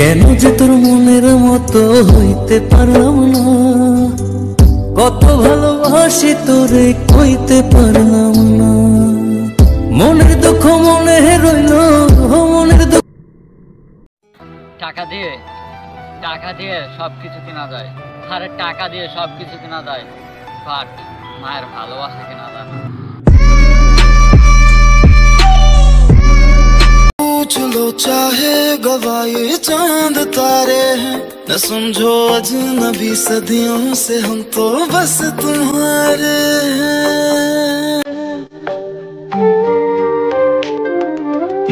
কেন যে তোর মনের মতো হইতে পারলাম না, কত ভালোবাসি তোরে কইতে পারলাম না। মনের দুঃখ মনে রইল, মনের দুঃখ। টাকা দিয়ে সবকিছু কেনা যায়, আরে টাকা দিয়ে সবকিছু কেনা যায়, বাট মায়ের ভালোবাসা কেনা যায় না। पूछ लो चाहे गवाए चांद तारे हैं, न समझो अजनबी सदियों से हम तो बस तुम्हारे हैं।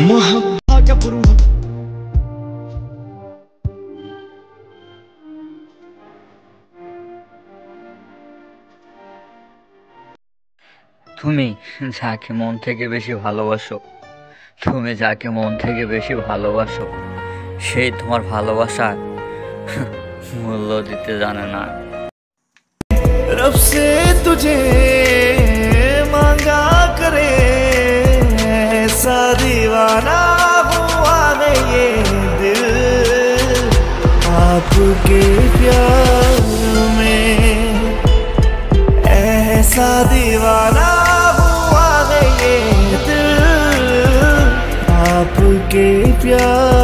मोहब्बत का पुरुष তুমি যাকে মন থেকে বেশি ভালোবাসো, তুমি যাকে মন থেকে বেশি ভালোবাসো, সেই তোমার ভালোবাসা মূল্য দিতে জানে না। रब से तुझे मांगा करे, ऐसा दीवाना हुआ है ये दिल आपके प्यार में, ऐसा दीवाना हुआ है ये दिल आपके प्यार